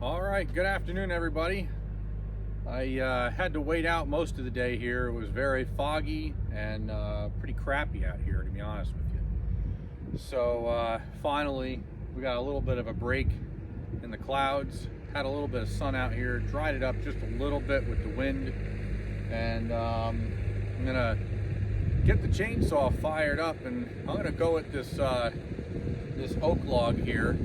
All right, good afternoon, everybody. I had to wait out most of the day here. It was very foggy and pretty crappy out here, to be honest with you. So finally, we got a little bit of a break in the clouds. Had a little bit of sun out here, dried it up just a little bit with the wind. And I'm gonna get the chainsaw fired up, and I'm gonna go with this oak log here.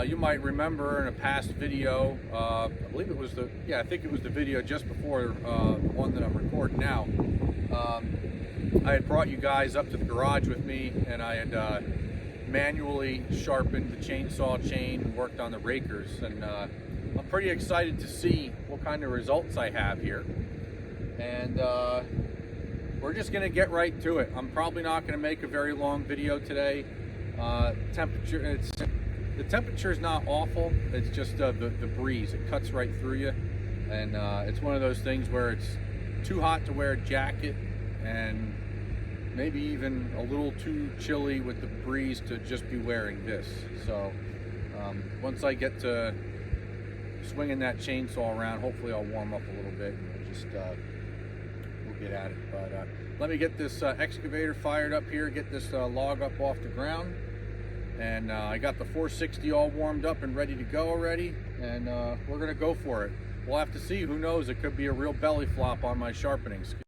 You might remember in a past video, I believe it was I think it was the video just before the one that I'm recording now. I had brought you guys up to the garage with me, and I had manually sharpened the chainsaw chain and worked on the rakers, and I'm pretty excited to see what kind of results I have here. And we're just gonna get right to it. I'm probably not gonna make a very long video today. The temperature is not awful. It's just the breeze. It cuts right through you, and it's one of those things where it's too hot to wear a jacket, and maybe even a little too chilly with the breeze to just be wearing this. So once I get to swinging that chainsaw around, hopefully I'll warm up a little bit, and we'll get at it. But let me get this excavator fired up here, get this log up off the ground. And I got the 460 all warmed up and ready to go already, and we're gonna go for it. We'll have to see. Who knows? It could be a real belly flop on my sharpening skill.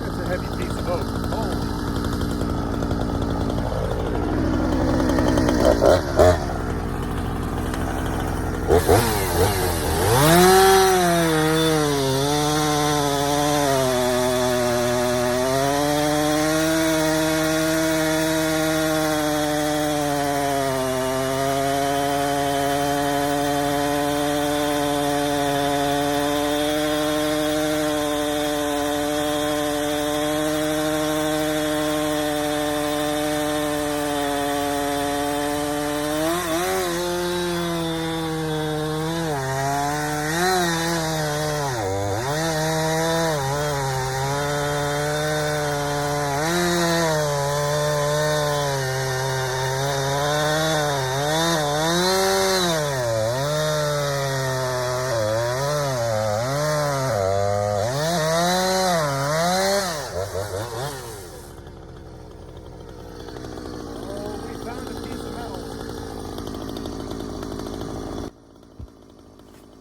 That's a heavy piece of oak. Holy.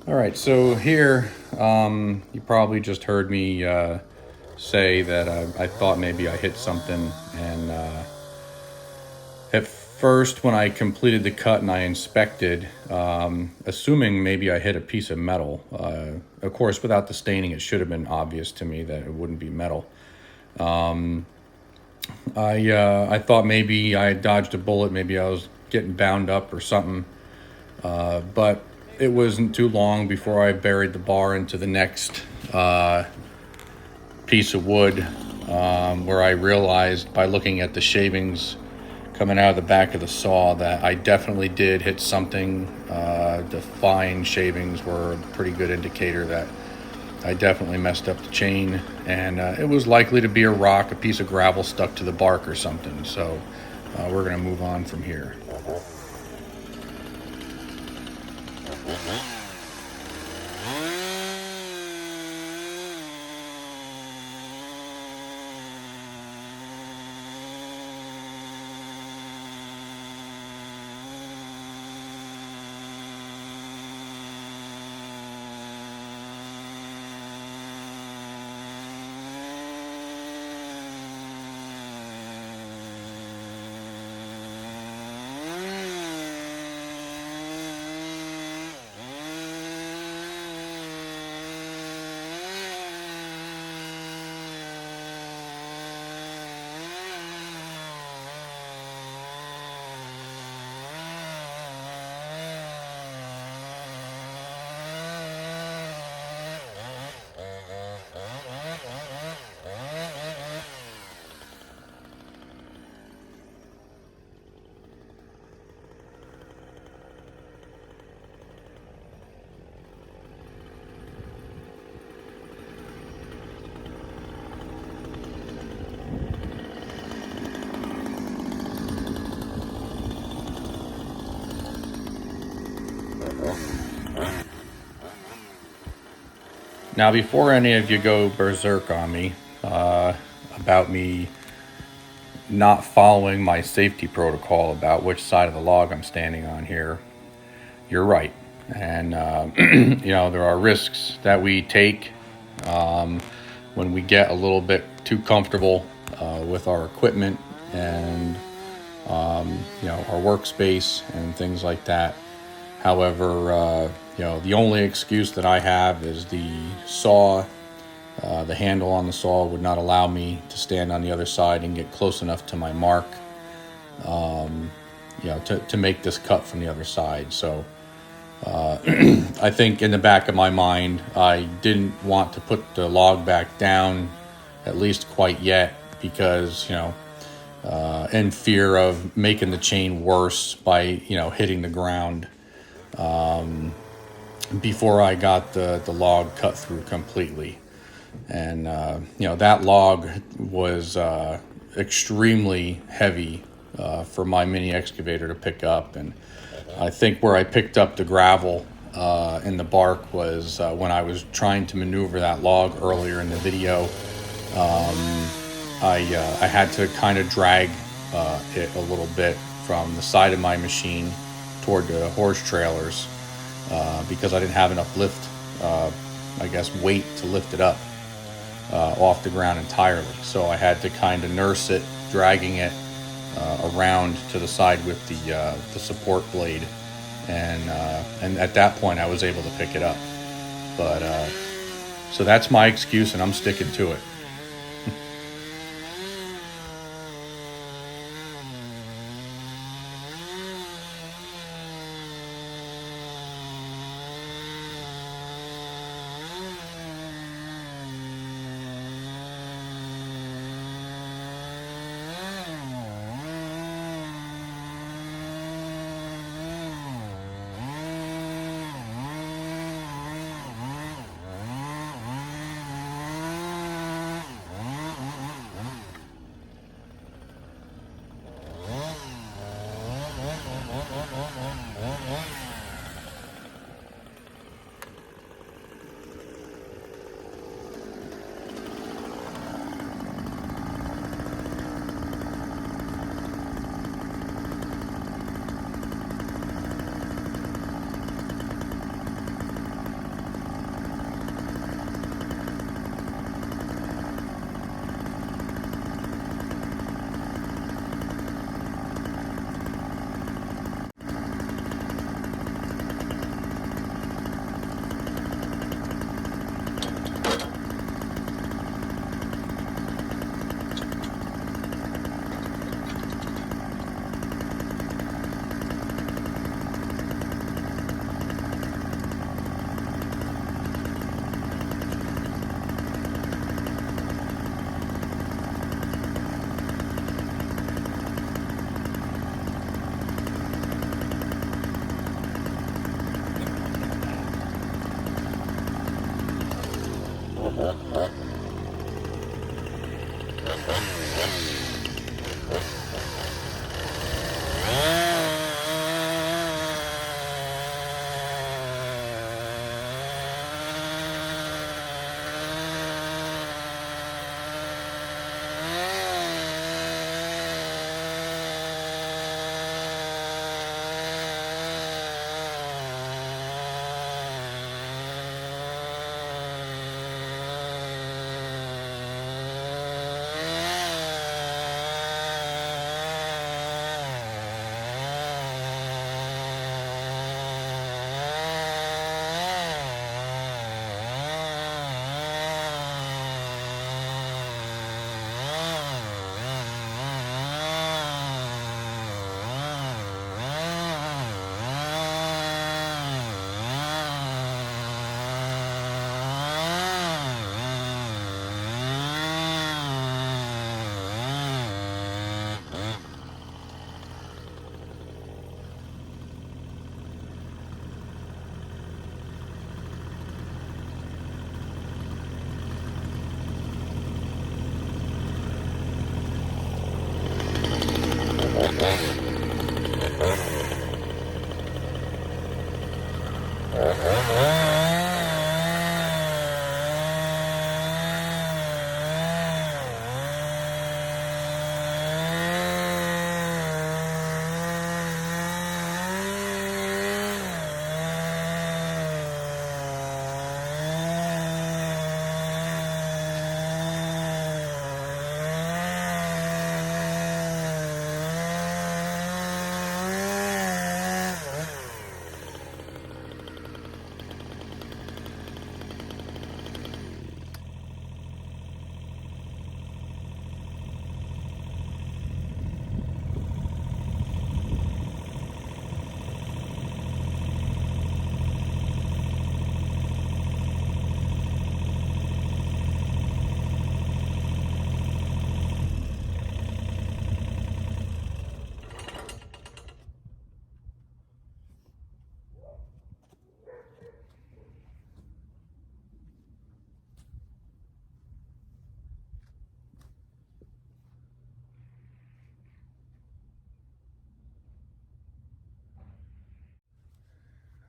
All right, so here you probably just heard me say that I thought maybe I hit something, and at first when I completed the cut and I inspected, assuming maybe I hit a piece of metal, of course without the staining it should have been obvious to me that it wouldn't be metal. I thought maybe I had dodged a bullet, maybe I was getting bound up or something, but it wasn't too long before I buried the bar into the next piece of wood, where I realized by looking at the shavings coming out of the back of the saw that I definitely did hit something. The fine shavings were a pretty good indicator that I definitely messed up the chain, and it was likely to be a rock, a piece of gravel stuck to the bark or something. So we're gonna move on from here. Now, before any of you go berserk on me about me not following my safety protocol about which side of the log I'm standing on here, you're right. And, there are risks that we take when we get a little bit too comfortable with our equipment and, our workspace and things like that. However, the only excuse that I have is the saw. The handle on the saw would not allow me to stand on the other side and get close enough to my mark, to make this cut from the other side. So I think in the back of my mind, I didn't want to put the log back down, at least quite yet, because, in fear of making the chain worse by, hitting the ground before I got the log cut through completely. And, that log was extremely heavy for my mini excavator to pick up. And I think where I picked up the gravel in the bark was when I was trying to maneuver that log earlier in the video. I had to kind of drag it a little bit from the side of my machine toward the horse trailers because I didn't have enough weight to lift it up off the ground entirely. So I had to kind of nurse it, dragging it around to the side with the support blade, and at that point I was able to pick it up. But so that's my excuse, and I'm sticking to it.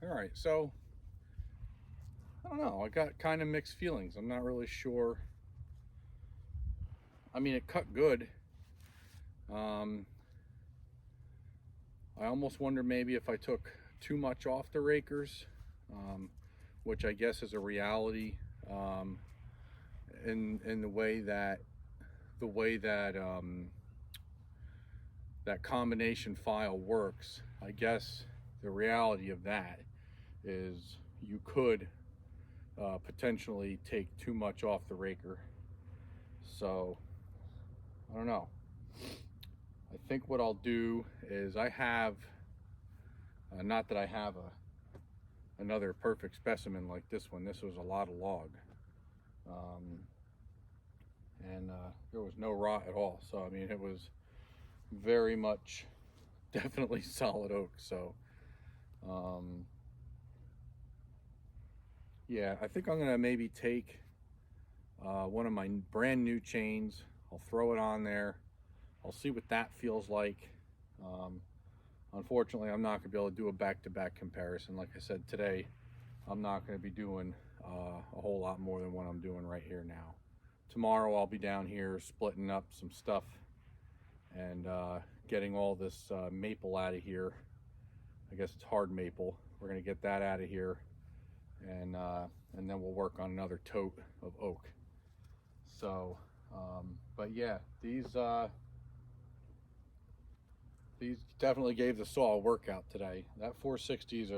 All right, so I don't know. I got kind of mixed feelings. I'm not really sure. I mean, it cut good. I almost wonder maybe if I took too much off the rakers, which I guess is a reality, in the way that that combination file works. I guess the reality of that is you could potentially take too much off the raker. So I don't know. I think what I'll do is I have, not that I have another perfect specimen like this one. This was a lot of log, and there was no rot at all. So I mean, it was very much, definitely solid oak. So yeah, I think I'm gonna maybe take one of my brand new chains. I'll throw it on there. I'll see what that feels like. Unfortunately, I'm not gonna be able to do a back-to-back comparison. Like I said, today I'm not gonna be doing a whole lot more than what I'm doing right here now. Tomorrow I'll be down here splitting up some stuff and getting all this maple out of here. I guess it's hard maple. We're gonna get that out of here, and then we'll work on another tote of oak. So, but yeah, these definitely gave the saw a workout today. That 460 is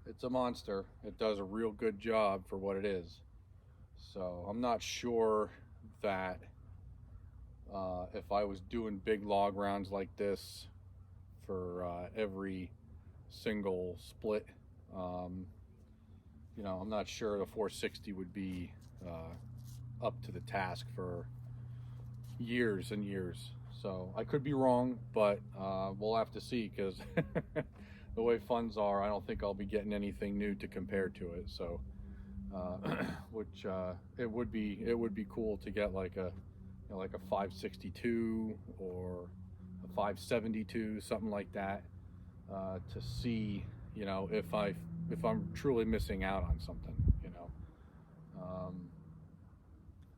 it's a monster. It does a real good job for what it is. So I'm not sure that if I was doing big log rounds like this for every single split, you know, I'm not sure the 460 would be up to the task for years and years. So I could be wrong, but we'll have to see, because the way funds are, I don't think I'll be getting anything new to compare to it. So which it would be cool to get like a, you know, like a 562 or a 572, something like that, to see, you know, if I'm truly missing out on something, you know.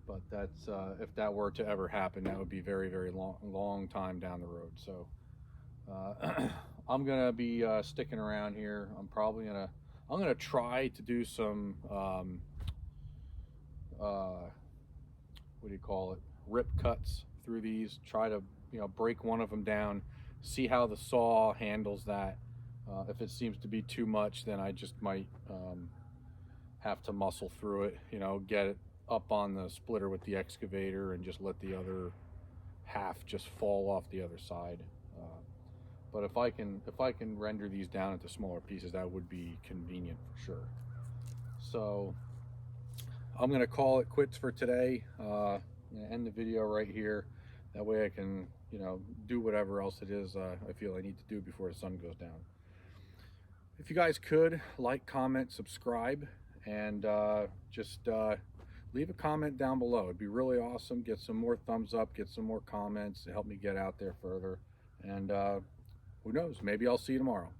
But that's if that were to ever happen, that would be very, very long time down the road. So I'm gonna be sticking around here. I'm gonna try to do some what do you call it, rip cuts through these. Try to, you know, break one of them down, see how the saw handles that. If it seems to be too much, then I just might have to muscle through it, you know, get it up on the splitter with the excavator and just let the other half just fall off the other side. But if I can render these down into smaller pieces, that would be convenient for sure. So I'm gonna call it quits for today. I'm gonna end the video right here. That way I can, you know, do whatever else it is I feel I need to do before the sun goes down. If you guys could like, comment, subscribe, and just leave a comment down below. It'd be really awesome. Get some more thumbs up, get some more comments to help me get out there further. And who knows, maybe I'll see you tomorrow.